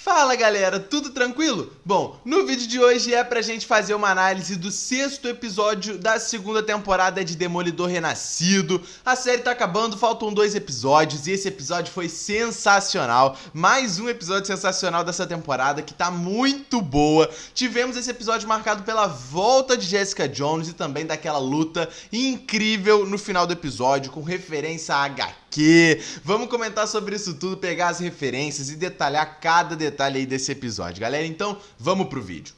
Fala galera, tudo tranquilo? Bom, no vídeo de hoje é pra gente fazer uma análise do 6º episódio da 2ª temporada de Demolidor Renascido. A série tá acabando, faltam 2 episódios e esse episódio foi sensacional. Mais um episódio sensacional dessa temporada que tá muito boa. Tivemos esse episódio marcado pela volta de Jessica Jones e também daquela luta incrível no final do episódio com referência a HQ. Vamos comentar sobre isso tudo, pegar as referências e detalhar cada detalhe aí desse episódio, galera. Então, vamos pro vídeo.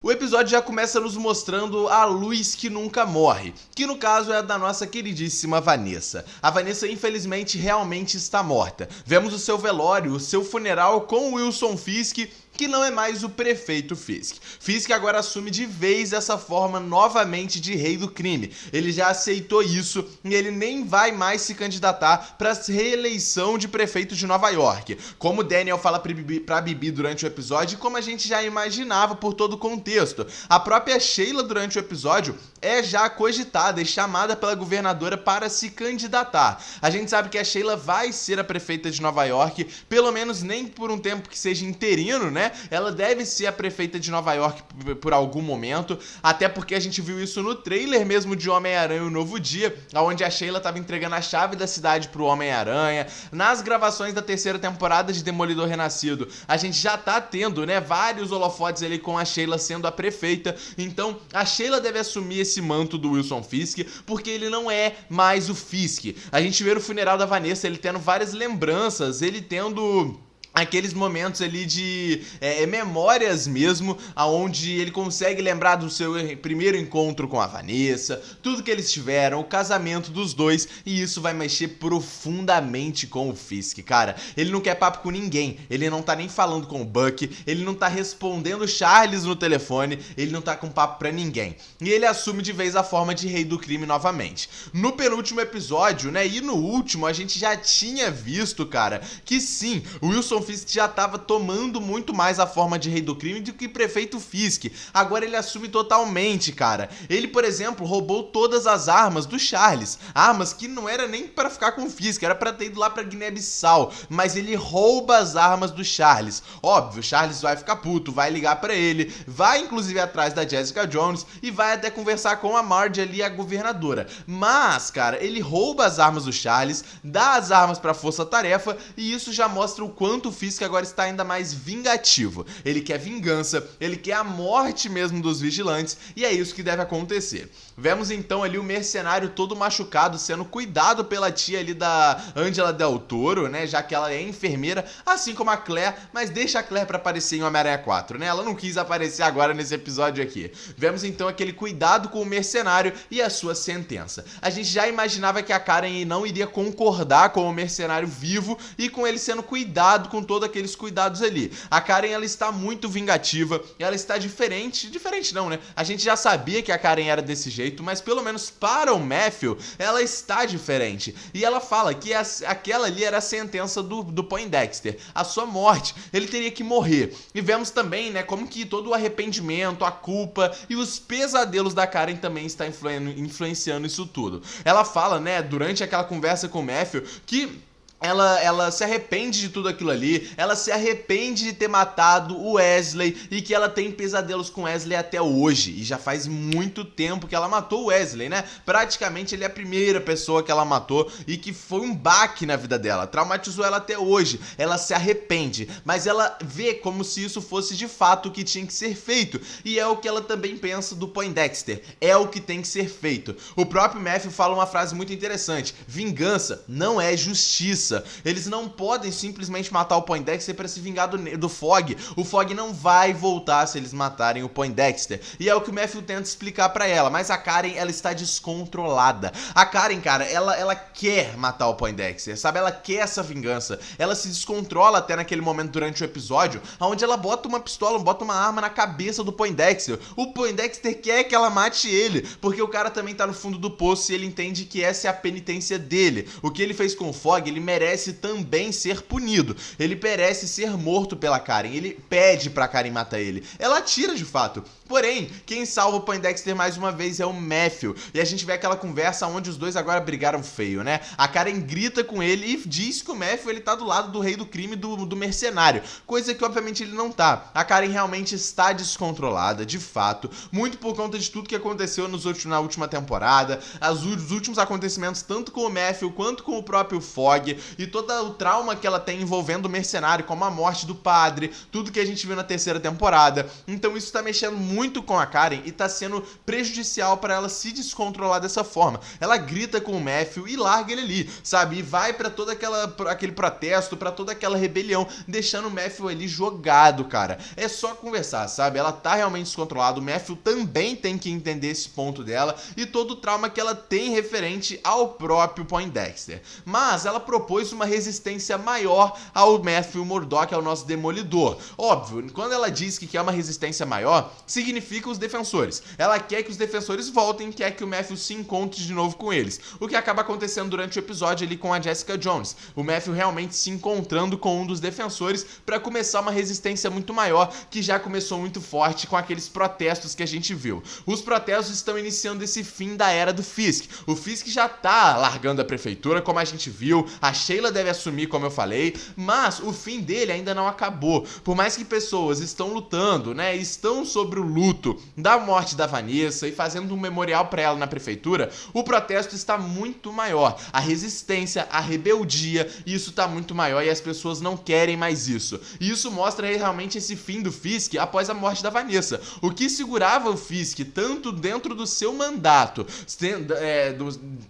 O episódio já começa nos mostrando a luz que nunca morre, que no caso é a da nossa queridíssima Vanessa. A Vanessa infelizmente realmente está morta. Vemos o seu velório, o seu funeral com Wilson Fisk, que não é mais o prefeito Fisk. Fisk agora assume de vez essa forma novamente de rei do crime. Ele já aceitou isso e ele nem vai mais se candidatar para a reeleição de prefeito de Nova York. Como Daniel fala pra Bibi durante o episódio e como a gente já imaginava por todo o contexto. A própria Sheila durante o episódio é já cogitada e chamada pela governadora para se candidatar. A gente sabe que a Sheila vai ser a prefeita de Nova York, pelo menos nem por um tempo que seja interino, né? Ela deve ser a prefeita de Nova York por algum momento, até porque a gente viu isso no trailer mesmo de Homem-Aranha O Novo Dia, onde a Sheila estava entregando a chave da cidade pro Homem-Aranha. Nas gravações da 3ª temporada de Demolidor Renascido, a gente já tá tendo, né, vários holofotes ali com a Sheila sendo a prefeita, então a Sheila deve assumir esse manto do Wilson Fisk, porque ele não é mais o Fisk. A gente vê no funeral da Vanessa ele tendo várias lembranças, ele tendo aqueles momentos ali de memórias mesmo, aonde ele consegue lembrar do seu primeiro encontro com a Vanessa, tudo que eles tiveram, o casamento dos dois, e isso vai mexer profundamente com o Fisk, cara. Ele não quer papo com ninguém, ele não tá nem falando com o Buck, ele não tá respondendo Charles no telefone, ele não tá com papo pra ninguém. E ele assume de vez a forma de rei do crime novamente. No penúltimo episódio, né, e no último, a gente já tinha visto, cara, que sim, o Wilson Fisk já estava tomando muito mais a forma de rei do crime do que prefeito Fisk. Agora ele assume totalmente, cara. Ele, por exemplo, roubou todas as armas do Charles. Armas que não era nem para ficar com o Fisk, era para ter ido lá pra Guiné-Bissau. Mas ele rouba as armas do Charles. Óbvio, o Charles vai ficar puto, vai ligar para ele, vai inclusive atrás da Jessica Jones e vai até conversar com a Marge ali, a governadora. Mas, cara, ele rouba as armas do Charles, dá as armas pra Força-Tarefa e isso já mostra o quanto o Fisk agora está ainda mais vingativo. Ele quer vingança, ele quer a morte mesmo dos vigilantes e é isso que deve acontecer. Vemos então ali o mercenário todo machucado sendo cuidado pela tia ali da Angela Del Toro, né, já que ela é enfermeira, assim como a Claire, mas deixa a Claire pra aparecer em Homem-Aranha 4, né, ela não quis aparecer agora nesse episódio aqui. Vemos então aquele cuidado com o mercenário e a sua sentença. A gente já imaginava que a Karen não iria concordar com o mercenário vivo e com ele sendo cuidado com todos aqueles cuidados ali. A Karen, ela está muito vingativa, ela está diferente não, né? A gente já sabia que a Karen era desse jeito, mas pelo menos para o Matthew, ela está diferente. E ela fala que aquela ali era a sentença do Poindexter, a sua morte. Ele teria que morrer. E vemos também, né, como que todo o arrependimento, a culpa e os pesadelos da Karen também está influenciando isso tudo. Ela fala, né, durante aquela conversa com o Matthew, que ela se arrepende de tudo aquilo ali, ela se arrepende de ter matado o Wesley e que ela tem pesadelos com Wesley até hoje. E já faz muito tempo que ela matou o Wesley, né? Praticamente ele é a primeira pessoa que ela matou e que foi um baque na vida dela. Traumatizou ela até hoje. Ela se arrepende, mas ela vê como se isso fosse de fato o que tinha que ser feito. E é o que ela também pensa do Poindexter. É o que tem que ser feito. O próprio Matthew fala uma frase muito interessante: vingança não é justiça. Eles não podem simplesmente matar o Poindexter para se vingar do Fogg. O Fogg não vai voltar se eles matarem o Poindexter. E é o que o Matthew tenta explicar para ela. Mas a Karen, ela está descontrolada. A Karen, cara, ela quer matar o Poindexter, sabe? Ela quer essa vingança. Ela se descontrola até naquele momento durante o episódio, onde ela bota uma pistola, bota uma arma na cabeça do Poindexter. O Poindexter quer que ela mate ele, porque o cara também tá no fundo do poço e ele entende que essa é a penitência dele. O que ele fez com o Fogg, ele merece merece também ser punido. Ele merece ser morto pela Karen. Ele pede pra Karen matar ele. Ela atira de fato. Porém, quem salva o Poindexter mais uma vez é o Matthew. E a gente vê aquela conversa onde os dois agora brigaram feio, né? A Karen grita com ele e diz que o Matthew ele tá do lado do rei do crime, do mercenário. Coisa que obviamente ele não tá. A Karen realmente está descontrolada, de fato. Muito por conta de tudo que aconteceu na última temporada. Os últimos acontecimentos tanto com o Matthew quanto com o próprio Fogg. E todo o trauma que ela tem envolvendo o mercenário, como a morte do padre. Tudo que a gente viu na terceira temporada. Então isso tá mexendo muito com a Karen e tá sendo prejudicial para ela se descontrolar dessa forma. Ela grita com o Matthew e larga ele ali, sabe? E vai para todo aquele protesto, para toda aquela rebelião, deixando o Matthew ali jogado, cara. É só conversar, sabe? Ela tá realmente descontrolada. O Matthew também tem que entender esse ponto dela e todo o trauma que ela tem referente ao próprio Poindexter. Mas ela propôs uma resistência maior ao Matthew Murdock, ao nosso Demolidor. Óbvio, quando ela diz que quer uma resistência maior, significa os defensores. Ela quer que os defensores voltem, quer que o Matthew se encontre de novo com eles. O que acaba acontecendo durante o episódio ali com a Jessica Jones. O Matthew realmente se encontrando com um dos defensores para começar uma resistência muito maior, que já começou muito forte com aqueles protestos que a gente viu. Os protestos estão iniciando esse fim da era do Fisk. O Fisk já tá largando a prefeitura, como a gente viu. A Sheila deve assumir, como eu falei, mas o fim dele ainda não acabou. Por mais que pessoas estão lutando, né, estão sobre o luto da morte da Vanessa e fazendo um memorial para ela na prefeitura, o protesto está muito maior. A resistência, a rebeldia, isso tá muito maior e as pessoas não querem mais isso. E isso mostra realmente esse fim do Fisk após a morte da Vanessa. O que segurava o Fisk tanto dentro do seu mandato,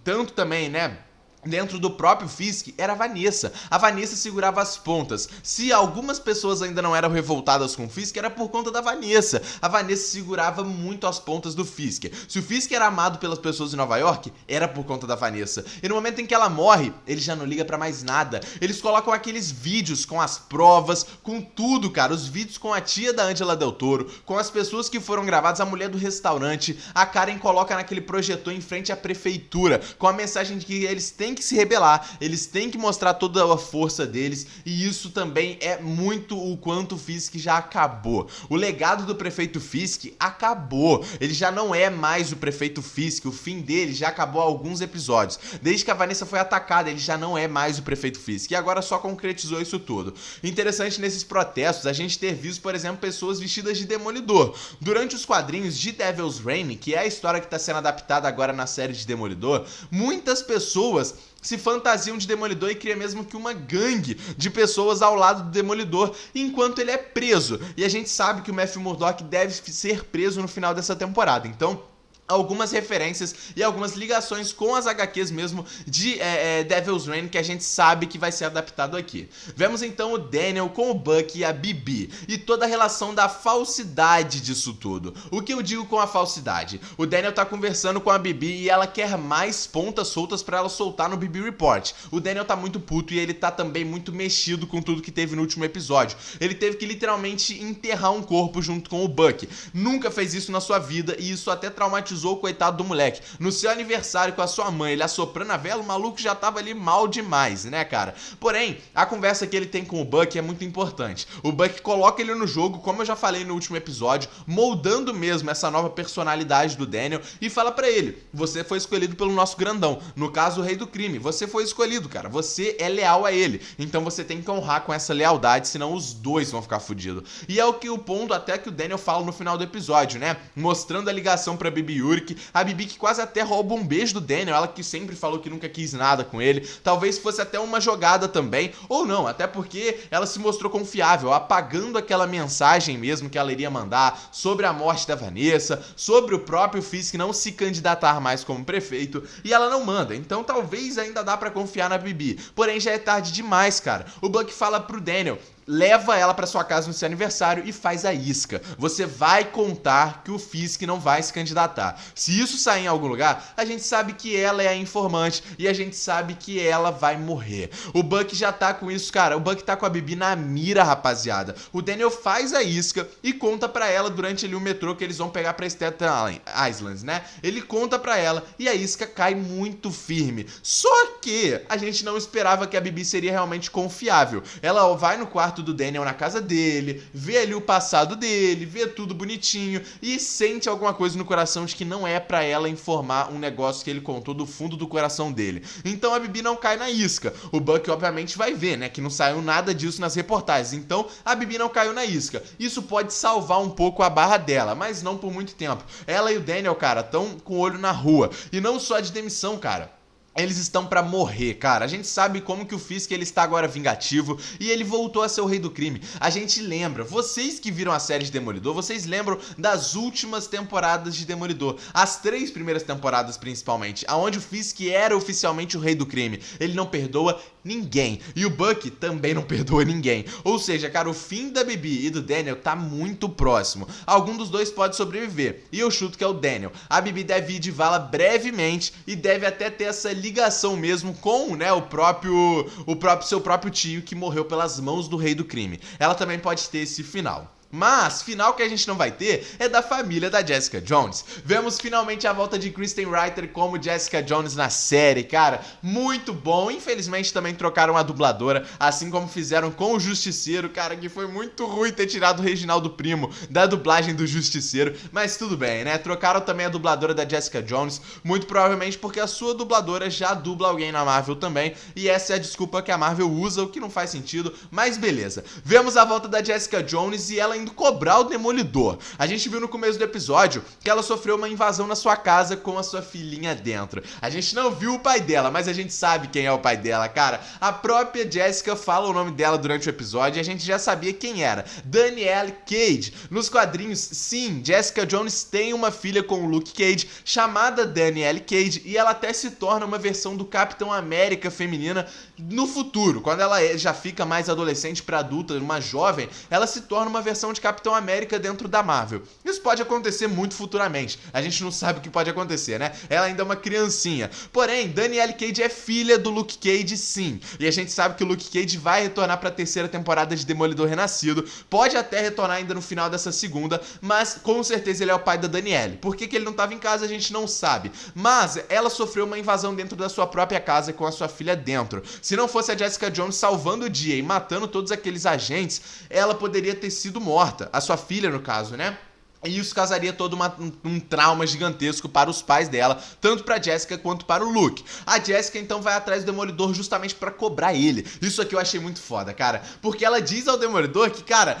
tanto também, né, dentro do próprio Fisk, era a Vanessa. A Vanessa segurava as pontas. Se algumas pessoas ainda não eram revoltadas com o Fisk, era por conta da Vanessa. A Vanessa segurava muito as pontas do Fisk. Se o Fisk era amado pelas pessoas de Nova York, era por conta da Vanessa. E no momento em que ela morre, ele já não liga pra mais nada. Eles colocam aqueles vídeos com as provas, com tudo, cara. Os vídeos com a tia da Angela Del Toro, com as pessoas que foram gravadas, a mulher do restaurante. A Karen coloca naquele projetor em frente à prefeitura, com a mensagem de que eles têm que se rebelar, eles têm que mostrar toda a força deles, e isso também é muito o quanto o Fisk já acabou. O legado do prefeito Fisk acabou, ele já não é mais o prefeito Fisk, o fim dele já acabou há alguns episódios. Desde que a Vanessa foi atacada, ele já não é mais o prefeito Fisk, e agora só concretizou isso tudo. Interessante nesses protestos a gente ter visto, por exemplo, pessoas vestidas de Demolidor. Durante os quadrinhos de Devil's Reign, que é a história que está sendo adaptada agora na série de Demolidor, muitas pessoas se fantasiam de Demolidor e cria mesmo que uma gangue de pessoas ao lado do Demolidor enquanto ele é preso. E a gente sabe que o Matthew Murdock deve ser preso no final dessa temporada. Então, algumas referências e algumas ligações com as HQs mesmo de Devil's Reign que a gente sabe que vai ser adaptado aqui. Vemos então o Daniel com o Bucky e a Bibi e toda a relação da falsidade disso tudo. O que eu digo com a falsidade? O Daniel tá conversando com a Bibi e ela quer mais pontas soltas pra ela soltar no Bibi Report. O Daniel tá muito puto e ele tá também muito mexido com tudo que teve no último episódio. Ele teve que literalmente enterrar um corpo junto com o Bucky. Nunca fez isso na sua vida e isso até traumatizou o coitado do moleque. No seu aniversário com a sua mãe, ele assoprando a vela, o maluco já tava ali mal demais, né, cara? Porém, a conversa que ele tem com o Bucky é muito importante. O Bucky coloca ele no jogo, como eu já falei no último episódio, moldando mesmo essa nova personalidade do Daniel e fala pra ele: você foi escolhido pelo nosso grandão, no caso o rei do crime, você foi escolhido, cara, você é leal a ele, então você tem que honrar com essa lealdade, senão os dois vão ficar fodidos. E é o ponto até que o Daniel fala no final do episódio, né, mostrando a ligação pra Bibi Yurik, a Bibi que quase até rouba um beijo do Daniel, ela que sempre falou que nunca quis nada com ele, talvez fosse até uma jogada também, ou não, até porque ela se mostrou confiável, apagando aquela mensagem mesmo que ela iria mandar sobre a morte da Vanessa, sobre o próprio Fisk não se candidatar mais como prefeito, e ela não manda, então talvez ainda dá pra confiar na Bibi, porém já é tarde demais, cara. O Bucky fala pro Daniel: leva ela pra sua casa no seu aniversário e faz a isca. Você vai contar que o Fisk não vai se candidatar. Se isso sair em algum lugar, a gente sabe que ela é a informante e a gente sabe que ela vai morrer. O Buck já tá com isso, cara. O Buck tá com a Bibi na mira, rapaziada. O Daniel faz a isca e conta pra ela durante ali o metrô que eles vão pegar pra Staten Island, né? Ele conta pra ela e a isca cai muito firme. Só que a gente não esperava que a Bibi seria realmente confiável. Ela vai no quarto do Daniel na casa dele, vê ali o passado dele, vê tudo bonitinho e sente alguma coisa no coração de que não é pra ela informar um negócio que ele contou do fundo do coração dele. Então a Bibi não cai na isca. O Buck obviamente vai ver, né, que não saiu nada disso nas reportagens. Então a Bibi não caiu na isca. Isso pode salvar um pouco a barra dela, mas não por muito tempo. Ela e o Daniel, cara, estão com o olho na rua. E não só de demissão, cara. Eles estão pra morrer, cara. A gente sabe como que o Fisk ele está agora vingativo e ele voltou a ser o rei do crime. A gente lembra, vocês que viram a série de Demolidor, vocês lembram das últimas temporadas de Demolidor. As 3 primeiras temporadas principalmente, aonde o Fisk era oficialmente o rei do crime. Ele não perdoa ninguém. E o Buck também não perdoa ninguém. Ou seja, cara, o fim da Bibi e do Daniel tá muito próximo. Algum dos dois pode sobreviver. E eu chuto que é o Daniel. A Bibi deve ir de vala brevemente e deve até ter essa ligação mesmo com, né, seu próprio tio que morreu pelas mãos do rei do crime. Ela também pode ter esse final. Mas, final que a gente não vai ter é da família da Jessica Jones. Vemos finalmente a volta de Kristen Ritter como Jessica Jones na série, cara. Muito bom. Infelizmente também trocaram a dubladora, assim como fizeram com o Justiceiro, cara, que foi muito ruim ter tirado o Reginaldo Primo da dublagem do Justiceiro. Mas tudo bem, né? Trocaram também a dubladora da Jessica Jones, muito provavelmente porque a sua dubladora já dubla alguém na Marvel também. E essa é a desculpa que a Marvel usa, o que não faz sentido, mas beleza. Vemos a volta da Jessica Jones e ela indo cobrar o Demolidor. A gente viu no começo do episódio que ela sofreu uma invasão na sua casa com a sua filhinha dentro. A gente não viu o pai dela, mas a gente sabe quem é o pai dela, cara. A própria Jessica fala o nome dela durante o episódio e a gente já sabia quem era. Danielle Cage. Nos quadrinhos, sim, Jessica Jones tem uma filha com o Luke Cage chamada Danielle Cage e ela até se torna uma versão do Capitão América feminina no futuro. Quando ela já fica mais adolescente pra adulta, uma jovem, ela se torna uma versão de Capitão América dentro da Marvel. Isso pode acontecer muito futuramente. A gente não sabe o que pode acontecer, né? Ela ainda é uma criancinha. Porém, Danielle Cage é filha do Luke Cage, sim. E a gente sabe que o Luke Cage vai retornar pra terceira temporada de Demolidor Renascido. Pode até retornar ainda no final dessa segunda, mas com certeza ele é o pai da Danielle. Por que ele não estava em casa, a gente não sabe. Mas ela sofreu uma invasão dentro da sua própria casa com a sua filha dentro. Se não fosse a Jessica Jones salvando o dia e matando todos aqueles agentes, ela poderia ter sido morta. A sua filha, no caso, né? E isso causaria todo um trauma gigantesco para os pais dela, tanto para Jessica quanto para o Luke. A Jessica então vai atrás do Demolidor justamente para cobrar ele. Isso aqui eu achei muito foda, cara, porque ela diz ao Demolidor que, cara,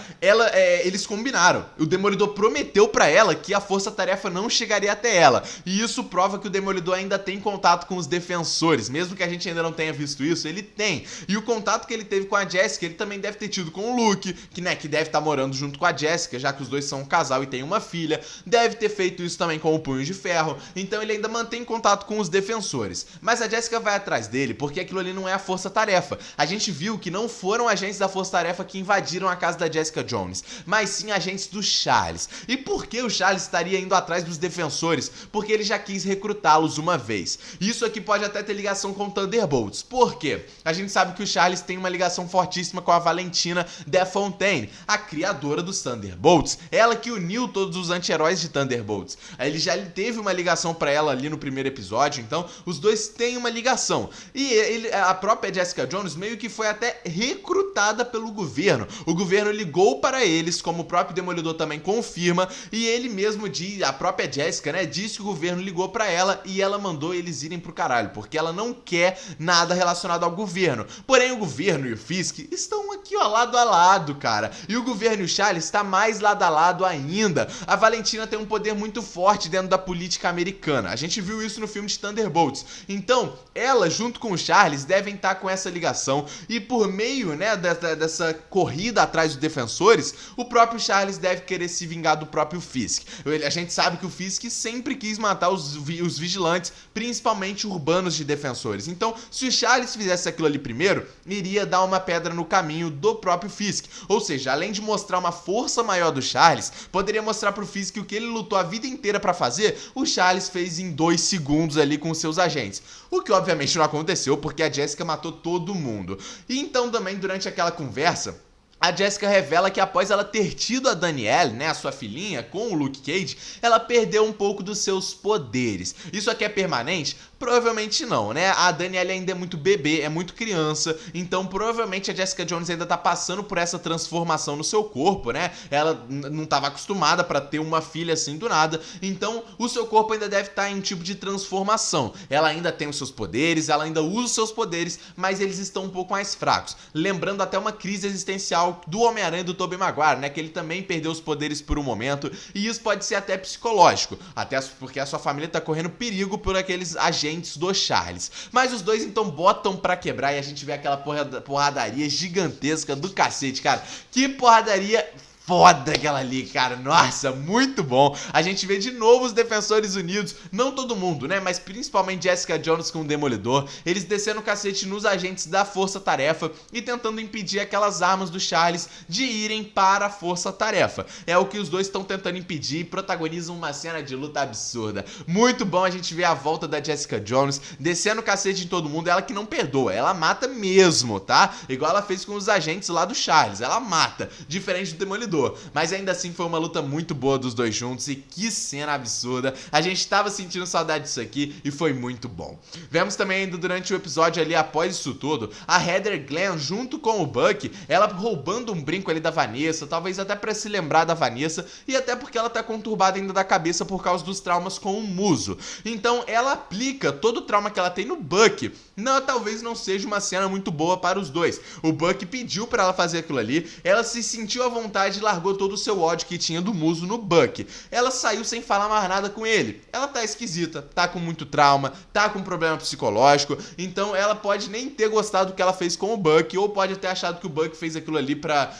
eles combinaram. O Demolidor prometeu para ela que a força-tarefa não chegaria até ela. E isso prova que o Demolidor ainda tem contato com os defensores, mesmo que a gente ainda não tenha visto isso, ele tem. E o contato que ele teve com a Jessica, ele também deve ter tido com o Luke, que deve estar morando junto com a Jessica, já que os dois são um casal e tem uma filha, deve ter feito isso também com o Punho de Ferro, então ele ainda mantém contato com os defensores. Mas a Jessica vai atrás dele porque aquilo ali não é a força-tarefa. A gente viu que não foram agentes da força-tarefa que invadiram a casa da Jessica Jones, mas sim agentes do Charles. E por que o Charles estaria indo atrás dos defensores? Porque ele já quis recrutá-los uma vez. Isso aqui pode até ter ligação com Thunderbolts. Por quê? A gente sabe que o Charles tem uma ligação fortíssima com a Valentina DeFontaine, a criadora dos Thunderbolts. Ela que uniu todos os anti-heróis de Thunderbolts. Ele já teve uma ligação pra ela ali no primeiro episódio, então os dois têm uma ligação. E a própria Jessica Jones meio que foi até recrutada pelo governo. O governo ligou para eles, como o próprio Demolidor também confirma, e ele mesmo diz, a própria Jessica, né, disse que o governo ligou pra ela e ela mandou eles irem pro caralho, porque ela não quer nada relacionado ao governo. Porém, o governo e o Fisk estão aqui, ó, lado a lado, cara. E o governo e o Charles está mais lado a lado ainda. A Valentina tem um poder muito forte dentro da política americana. A gente viu isso no filme de Thunderbolts. Então, ela, junto com o Charles, devem estar com essa ligação. E por meio, né, dessa corrida atrás dos defensores, o próprio Charles deve querer se vingar do próprio Fisk. A gente sabe que o Fisk sempre quis matar os vigilantes, principalmente urbanos de defensores. Então, se o Charles fizesse aquilo ali primeiro, iria dar uma pedra no caminho do próprio Fisk. Ou seja, além de mostrar uma força maior do Charles, poderia mostrar pro Fisk que o que ele lutou a vida inteira pra fazer, o Charles fez em 2 segundos ali com os seus agentes. O que obviamente não aconteceu, porque a Jessica matou todo mundo. E então também durante aquela conversa, a Jessica revela que após ela ter tido a Danielle, né, a sua filhinha, com o Luke Cage, ela perdeu um pouco dos seus poderes. Isso aqui é permanente? Provavelmente não, né? A Danielle ainda é muito bebê, é muito criança, então provavelmente a Jessica Jones ainda tá passando por essa transformação no seu corpo, né? Ela não estava acostumada pra ter uma filha assim do nada, então o seu corpo ainda deve estar em um tipo de transformação. Ela ainda tem os seus poderes, ela ainda usa os seus poderes, mas eles estão um pouco mais fracos. Lembrando até uma crise existencial do Homem-Aranha do Tobey Maguire, né? Que ele também perdeu os poderes por um momento, e isso pode ser até psicológico, até porque a sua família tá correndo perigo por aqueles agentes do Charles. Mas os dois então botam pra quebrar e a gente vê aquela porradaria gigantesca do cacete, cara. Que porradaria foda aquela ali, cara. Nossa, muito bom. A gente vê de novo os Defensores Unidos, não todo mundo, né, mas principalmente Jessica Jones com o Demolidor, eles descendo o cacete nos agentes da Força Tarefa e tentando impedir aquelas armas do Charles de irem para a Força Tarefa. É o que os dois estão tentando impedir e protagonizam uma cena de luta absurda. Muito bom a gente ver a volta da Jessica Jones, descendo o cacete em todo mundo, ela que não perdoa, ela mata mesmo, tá? Igual ela fez com os agentes lá do Charles, ela mata, diferente do Demolidor. Mas ainda assim foi uma luta muito boa dos dois juntos e que cena absurda. A gente tava sentindo saudade disso aqui e foi muito bom. Vemos também ainda durante o episódio ali, após isso tudo, a Heather Glenn junto com o Bucky, ela roubando um brinco ali da Vanessa, talvez até pra se lembrar da Vanessa e até porque ela tá conturbada ainda da cabeça por causa dos traumas com o Muso. Então ela aplica todo o trauma que ela tem no Bucky. Não, talvez não seja uma cena muito boa para os dois. O Bucky pediu pra ela fazer aquilo ali, ela se sentiu à vontade e largou todo o seu ódio que tinha do Muso no Bucky. Ela saiu sem falar mais nada com ele. Ela tá esquisita, tá com muito trauma, tá com problema psicológico, então ela pode nem ter gostado do que ela fez com o Bucky, ou pode ter achado que o Bucky fez aquilo ali pra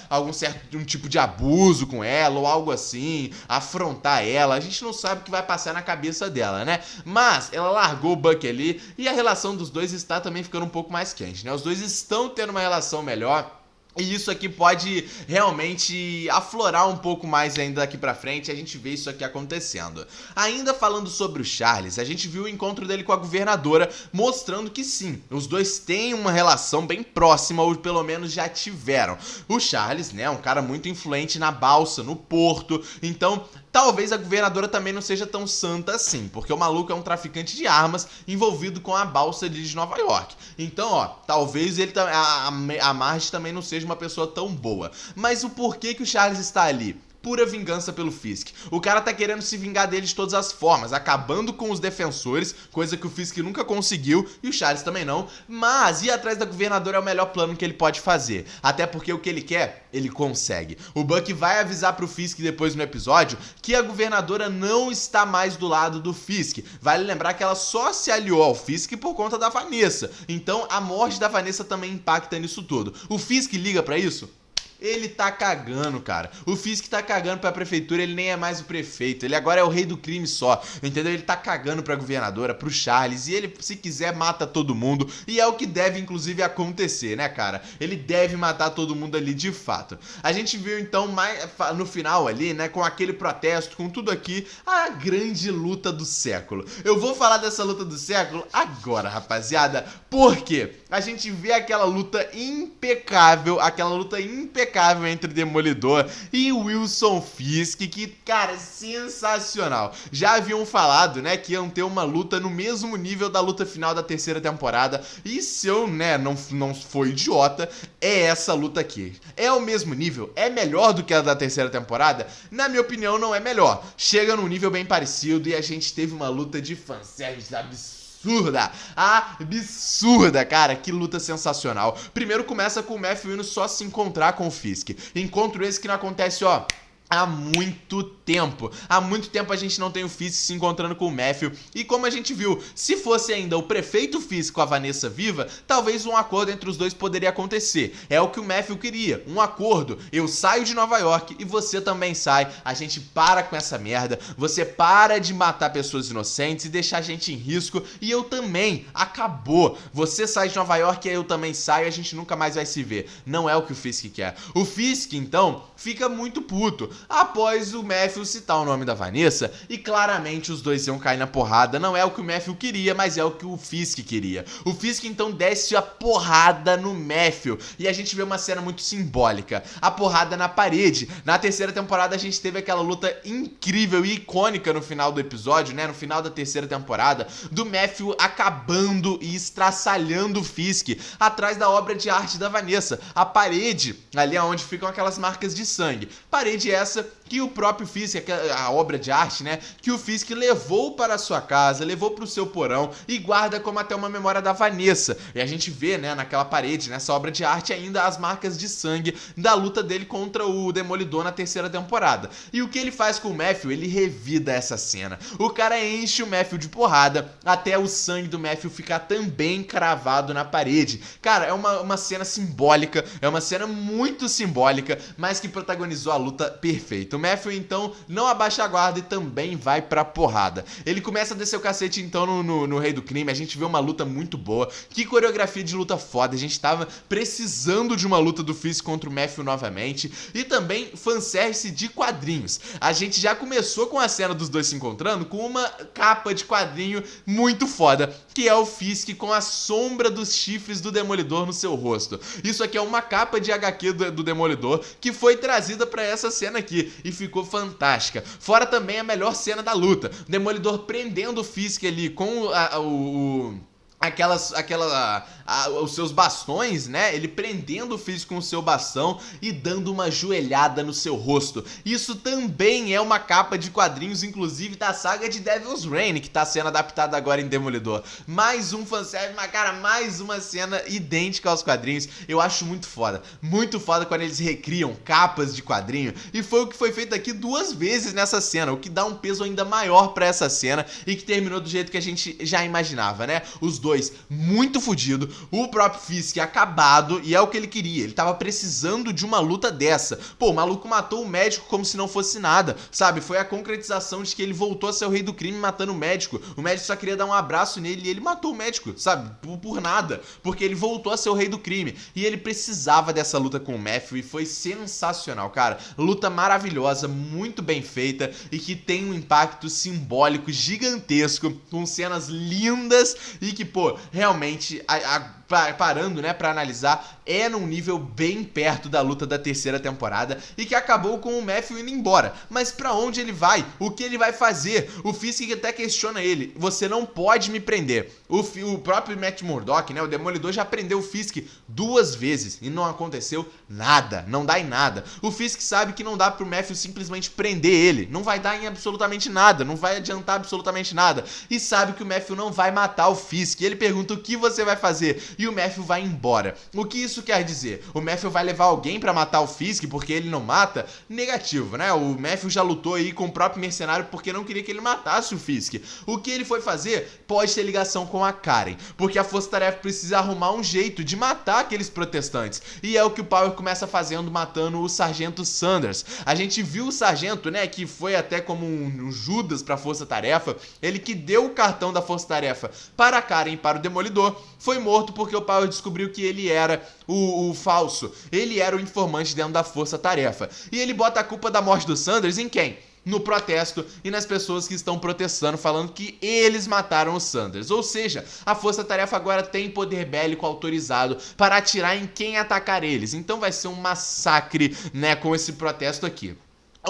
um tipo de abuso com ela, ou algo assim, afrontar ela. A gente não sabe o que vai passar na cabeça dela, né? Mas ela largou o Bucky ali e a relação dos dois está também ficando um pouco mais quente, né? Os dois estão tendo uma relação melhor. E isso aqui pode realmente aflorar um pouco mais ainda daqui pra frente, a gente vê isso aqui acontecendo. Ainda falando sobre o Charles, a gente viu o encontro dele com a governadora, mostrando que sim, os dois têm uma relação bem próxima, ou pelo menos já tiveram. O Charles, né, é um cara muito influente na balsa, no porto, então talvez a governadora também não seja tão santa assim, porque o maluco é um traficante de armas envolvido com a balsa de Nova York. Então, ó, talvez ele a Marge também não seja uma pessoa tão boa. Mas o porquê que o Charles está ali? Pura vingança pelo Fisk. O cara tá querendo se vingar dele de todas as formas, acabando com os defensores, coisa que o Fisk nunca conseguiu, e o Charles também não, mas ir atrás da governadora é o melhor plano que ele pode fazer, até porque o que ele quer, ele consegue. O Bucky vai avisar pro Fisk depois no episódio que a governadora não está mais do lado do Fisk. Vale lembrar que ela só se aliou ao Fisk por conta da Vanessa, então a morte da Vanessa também impacta nisso tudo. O Fisk liga pra isso? Ele tá cagando, cara. O Fisk tá cagando pra prefeitura, ele nem é mais o prefeito. Ele agora é o rei do crime só, entendeu? Ele tá cagando pra governadora, pro Charles, e ele, se quiser, mata todo mundo. E é o que deve, inclusive, acontecer, né, cara? Ele deve matar todo mundo ali, de fato. A gente viu, então, mais no final ali, né, com aquele protesto, com tudo aqui, a grande luta do século. Eu vou falar dessa luta do século agora, rapaziada. Por quê? A gente vê aquela luta impecável entre Demolidor e Wilson Fisk, que, cara, sensacional. Já haviam falado, né, que iam ter uma luta no mesmo nível da luta final da terceira temporada, e se eu, né, não for idiota, é essa luta aqui. É o mesmo nível? É melhor do que a da terceira temporada? Na minha opinião, não é melhor. Chega num nível bem parecido e a gente teve uma luta de fanservice absurda, cara, que luta sensacional. Primeiro começa com o Matthew indo só se encontrar com o Fisk, encontro esse que não acontece, ó, há muito tempo. Há muito tempo a gente não tem o Fisk se encontrando com o Matthew. E como a gente viu, se fosse ainda o prefeito Fisk com a Vanessa viva, talvez um acordo entre os dois poderia acontecer. É o que o Matthew queria, um acordo. Eu saio de Nova York e você também sai. A gente para com essa merda. Você para de matar pessoas inocentes e deixar a gente em risco. E eu também. Acabou. Você sai de Nova York e eu também saio. A gente nunca mais vai se ver. Não é o que o Fisk quer. O Fisk, então, fica muito puto após o Matthew citar o nome da Vanessa, e claramente os dois iam cair na porrada. Não é o que o Matthew queria, mas é o que o Fisk queria. O Fisk então desce a porrada no Matthew, e a gente vê uma cena muito simbólica, a porrada na parede. Na terceira temporada a gente teve aquela luta incrível e icônica no final do episódio, né, no final da terceira temporada, do Matthew acabando e estraçalhando o Fisk atrás da obra de arte da Vanessa, a parede, ali onde ficam aquelas marcas de sangue. Parede essa que o próprio Fisk, a obra de arte, né, que o Fisk levou para a sua casa, levou para o seu porão e guarda como até uma memória da Vanessa. E a gente vê, né, naquela parede, nessa obra de arte, ainda as marcas de sangue da luta dele contra o Demolidor na terceira temporada. E o que ele faz com o Matthew? Ele revida essa cena. O cara enche o Matthew de porrada até o sangue do Matthew ficar também cravado na parede. Cara, é uma cena simbólica, é uma cena muito simbólica, mas que protagonizou a luta perfeito. O Matthew então não abaixa a guarda e também vai pra porrada. Ele começa a descer o cacete então no Rei do Crime. A gente vê uma luta muito boa. Que coreografia de luta foda. A gente tava precisando de uma luta do Fisk contra o Matthew novamente. E também fanservice de quadrinhos. A gente já começou com a cena dos dois se encontrando com uma capa de quadrinho muito foda, que é o Fisk com a sombra dos chifres do Demolidor no seu rosto. Isso aqui é uma capa de HQ do Demolidor que foi trazida pra essa cena aqui e ficou fantástica. Fora também a melhor cena da luta, o Demolidor prendendo o Fisk ali com os seus bastões, né? Ele prendendo o Fisk com o seu bastão e dando uma joelhada no seu rosto. Isso também é uma capa de quadrinhos, inclusive da saga de Devil's Reign, que tá sendo adaptada agora em Demolidor. Mais um fanservice, mas cara, mais uma cena idêntica aos quadrinhos. Eu acho muito foda quando eles recriam capas de quadrinho, e foi o que foi feito aqui 2 vezes nessa cena, o que dá um peso ainda maior pra essa cena e que terminou do jeito que a gente já imaginava, né? Os dois muito fudido, o próprio Fisk acabado, e é o que ele queria. Ele tava precisando de uma luta dessa. Pô, o maluco matou o médico como se não fosse nada, sabe? Foi a concretização de que ele voltou a ser o rei do crime matando o médico. O médico só queria dar um abraço nele e ele matou o médico, sabe? Por nada, porque ele voltou a ser o rei do crime. E ele precisava dessa luta com o Matthew e foi sensacional, cara. Luta maravilhosa, muito bem feita e que tem um impacto simbólico gigantesco, com cenas lindas e que, pô, realmente, parando, né, pra analisar, é num nível bem perto da luta da terceira temporada e que acabou com o Matthew indo embora. Mas pra onde ele vai? O que ele vai fazer? O Fisk até questiona ele: você não pode me prender. O próprio Matt Murdock, né, o Demolidor, já prendeu o Fisk 2 vezes e não aconteceu nada, não dá em nada. O Fisk sabe que não dá pro Matthew simplesmente prender ele, não vai dar em absolutamente nada, não vai adiantar absolutamente nada, e sabe que o Matthew não vai matar o Fisk. Ele pergunta: o que você vai fazer? E o Matthew vai embora. O que isso quer dizer? O Matthew vai levar alguém pra matar o Fisk porque ele não mata? Negativo, né? O Matthew já lutou aí com o próprio mercenário porque não queria que ele matasse o Fisk. O que ele foi fazer pode ter ligação com a Karen, porque a Força Tarefa precisa arrumar um jeito de matar aqueles protestantes, e é o que o Power começa fazendo, matando o Sargento Sanders. A gente viu o sargento, né, que foi até como um Judas pra Força Tarefa, ele que deu o cartão da Força Tarefa para a Karen e para o Demolidor, foi morto porque o Power descobriu que ele era o falso, ele era o informante dentro da Força Tarefa, e ele bota a culpa da morte do Sanders em quem? No protesto e nas pessoas que estão protestando, falando que eles mataram o Sanders. Ou seja, a Força Tarefa agora tem poder bélico autorizado para atirar em quem atacar eles. Então vai ser um massacre, né, com esse protesto aqui.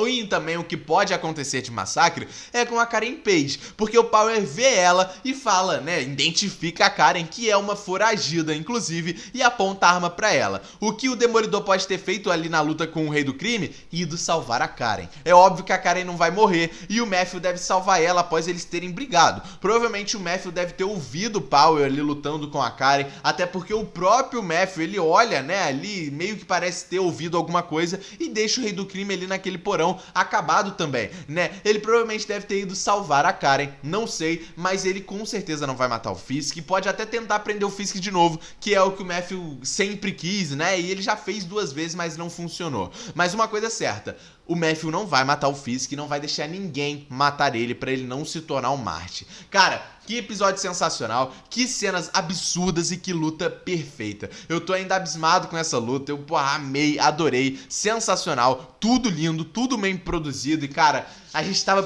E também o que pode acontecer de massacre é com a Karen Page, porque o Power vê ela e fala, né, identifica a Karen, que é uma foragida, inclusive, e aponta a arma pra ela. O que o Demolidor pode ter feito ali na luta com o Rei do Crime? Ido salvar a Karen. É óbvio que a Karen não vai morrer e o Matthew deve salvar ela após eles terem brigado. Provavelmente o Matthew deve ter ouvido o Power ali lutando com a Karen, até porque o próprio Matthew, ele olha, né, ali, meio que parece ter ouvido alguma coisa e deixa o Rei do Crime ali naquele porão, então acabado também, né? Ele provavelmente deve ter ido salvar a Karen, não sei, mas ele com certeza não vai matar o Fisk, pode até tentar prender o Fisk de novo, que é o que o Matthew sempre quis, né? E ele já fez 2 vezes, mas não funcionou. Mas uma coisa é certa, o Matthew não vai matar o Fisk, não vai deixar ninguém matar ele pra ele não se tornar um Marte. Cara, que episódio sensacional, que cenas absurdas e que luta perfeita. Eu tô ainda abismado com essa luta, eu amei, adorei, sensacional, tudo lindo, tudo bem produzido e cara, a gente tava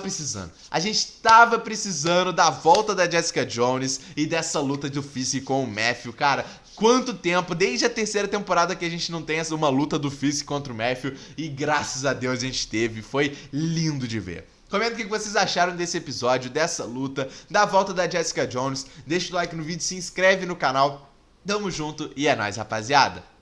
precisando da volta da Jessica Jones e dessa luta do Fisk com o Matthew, cara. Quanto tempo, desde a 3ª temporada que a gente não tem uma luta do Fisk contra o Matthew e graças a Deus a gente teve, foi lindo de ver. Comenta o que vocês acharam desse episódio, dessa luta, da volta da Jessica Jones, deixa o like no vídeo, se inscreve no canal, tamo junto e é nóis rapaziada!